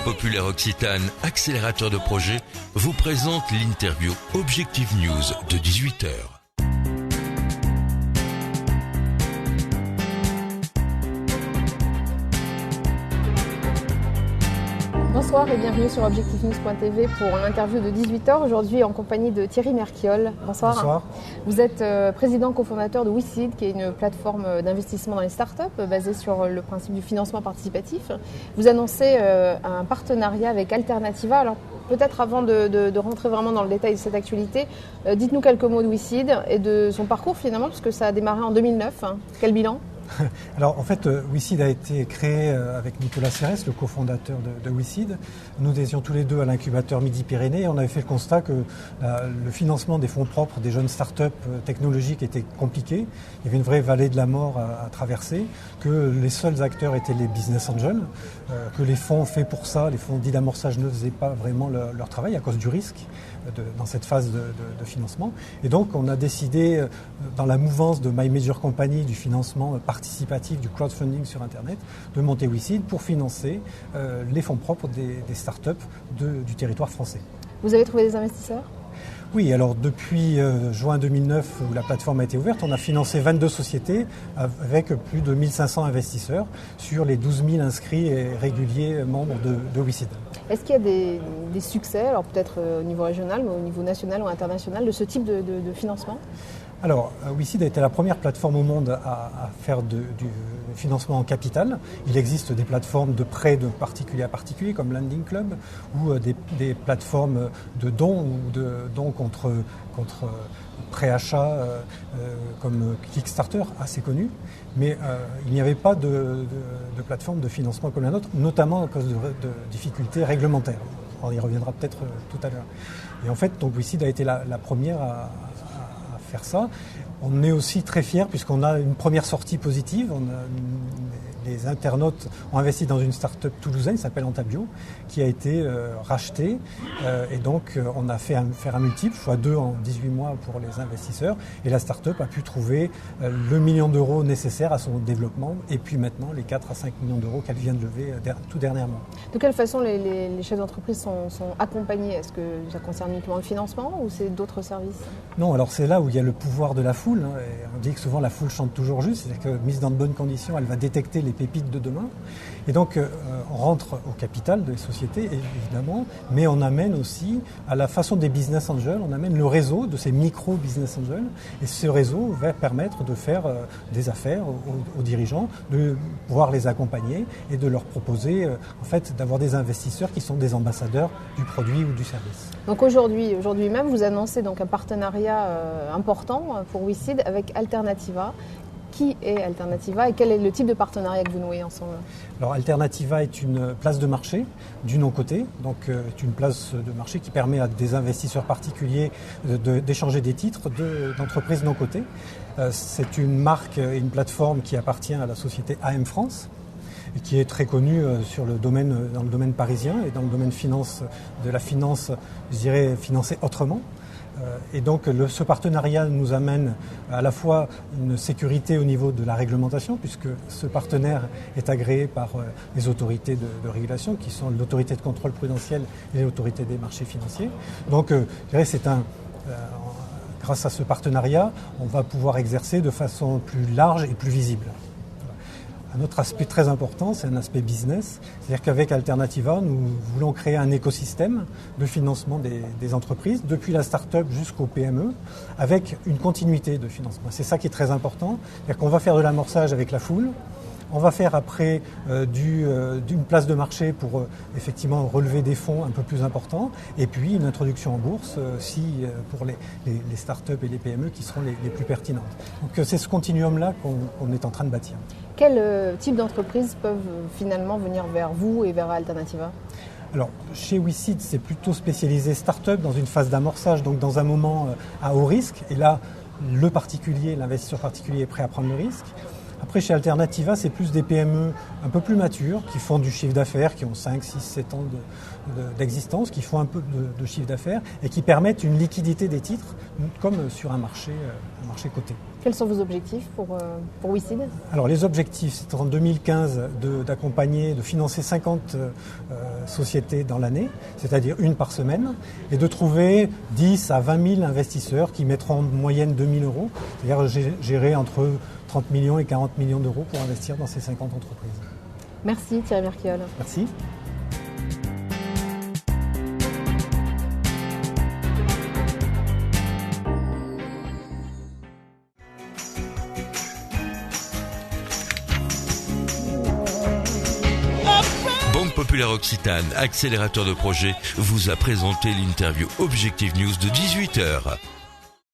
Populaire Occitane, accélérateur de projet, vous présente l'interview Objectif News de 18h. Bonsoir et bienvenue sur objectifnews.tv pour une interview de 18h, aujourd'hui en compagnie de Thierry Merchiol. Bonsoir. Bonsoir. Vous êtes président cofondateur de WeSeed, qui est une plateforme d'investissement dans les startups basée sur le principe du financement participatif. Vous annoncez un partenariat avec Alternativa. Alors peut-être avant de rentrer vraiment dans le détail de cette actualité, dites-nous quelques mots de WeSeed et de son parcours finalement, puisque ça a démarré en 2009. Quel bilan ? Alors en fait, WeSeed a été créé avec Nicolas Serres, le cofondateur de WeSeed. Nous étions tous les deux à l'incubateur Midi-Pyrénées et on avait fait le constat que le financement des fonds propres des jeunes startups technologiques était compliqué. Il y avait une vraie vallée de la mort à traverser, que les seuls acteurs étaient les business angels, que les fonds faits pour ça, les fonds dits d'amorçage, ne faisaient pas vraiment leur travail à cause du risque dans cette phase de financement. Et donc on a décidé, dans la mouvance de My Major Company, du financement participatif, du crowdfunding sur Internet, de monter WeSeed pour financer les fonds propres des startups du territoire français. Vous avez trouvé des investisseurs ? Oui, alors depuis juin 2009 où la plateforme a été ouverte, on a financé 22 sociétés avec plus de 1500 investisseurs sur les 12 000 inscrits et réguliers membres de WeSeed. Est-ce qu'il y a des succès, alors peut-être au niveau régional, mais au niveau national ou international, de ce type de financement ? Alors, WeSeed a été la première plateforme au monde à faire du financement en capital. Il existe des plateformes de prêt de particulier à particulier, comme Lending Club, ou des plateformes de dons ou de dons contre préachat, comme Kickstarter, assez connu. Mais il n'y avait pas de plateforme de financement comme la nôtre, notamment à cause de difficultés réglementaires. On y reviendra peut-être tout à l'heure. Et en fait, donc WeSeed a été la première à faire ça. On est aussi très fiers puisqu'on a une première sortie positive. Les internautes ont investi dans une start-up toulousaine qui s'appelle Antabio, qui a été rachetée. Et donc, on a fait faire un multiple, x2 en 18 mois pour les investisseurs. Et la start-up a pu trouver le million d'euros nécessaire à son développement. Et puis maintenant, les 4 à 5 millions d'euros qu'elle vient de lever tout dernièrement. De quelle façon les chefs d'entreprise sont accompagnés ? Est-ce que ça concerne uniquement le financement ou c'est d'autres services ? Non, alors c'est là où il y a le pouvoir de la foule. Et on dit que souvent la foule chante toujours juste. C'est-à-dire que mise dans de bonnes conditions, elle va détecter les pépites de demain. Et donc, on rentre au capital des sociétés, évidemment, mais on amène aussi, à la façon des business angels, on amène le réseau de ces micro-business angels. Et ce réseau va permettre de faire des affaires aux dirigeants, de pouvoir les accompagner et de leur proposer, en fait, d'avoir des investisseurs qui sont des ambassadeurs du produit ou du service. Donc aujourd'hui même, vous annoncez donc un partenariat important pour WeSeed avec Alternativa. Qui est Alternativa et quel est le type de partenariat que vous nouez ensemble ? Alors Alternativa est une place de marché du non-coté, donc c'est une place de marché qui permet à des investisseurs particuliers d'échanger des titres d'entreprises non cotées. C'est une marque et une plateforme qui appartient à la société AM France et qui est très connue dans le domaine parisien et dans le domaine de la finance, je dirais, financée autrement. Et donc ce partenariat nous amène à la fois une sécurité au niveau de la réglementation, puisque ce partenaire est agréé par les autorités de régulation, qui sont l'autorité de contrôle prudentiel et l'autorité des marchés financiers. Donc je dirais grâce à ce partenariat, on va pouvoir exercer de façon plus large et plus visible. Un autre aspect très important, c'est un aspect business. C'est-à-dire qu'avec Alternativa, nous voulons créer un écosystème de financement des entreprises, depuis la start-up jusqu'au PME, avec une continuité de financement. C'est ça qui est très important. C'est-à-dire qu'on va faire de l'amorçage avec la foule. On va faire après d'une place de marché pour effectivement relever des fonds un peu plus importants et puis une introduction en bourse pour les startups et les PME qui seront les plus pertinentes. Donc c'est ce continuum-là qu'on est en train de bâtir. Quel type d'entreprises peuvent finalement venir vers vous et vers Alternativa ? Alors, chez WeSeed, c'est plutôt spécialisé start-up dans une phase d'amorçage, donc dans un moment à haut risque. Et là, l'investisseur particulier est prêt à prendre le risque. Après, chez Alternativa, c'est plus des PME un peu plus matures, qui font du chiffre d'affaires, qui ont 5, 6, 7 ans d'existence, qui font un peu de chiffre d'affaires et qui permettent une liquidité des titres, comme sur un marché coté. Quels sont vos objectifs pour WeSeed ? Alors les objectifs, c'est en 2015 d'accompagner, de financer 50 sociétés dans l'année, c'est-à-dire une par semaine, et de trouver 10 à 20 000 investisseurs qui mettront en moyenne 2 000 euros, c'est-à-dire gérer entre 30 millions et 40 millions d'euros pour investir dans ces 50 entreprises. Merci Thierry Merquiol. Merci. Banque Populaire Occitane, accélérateur de projet, vous a présenté l'interview Objectif News de 18h.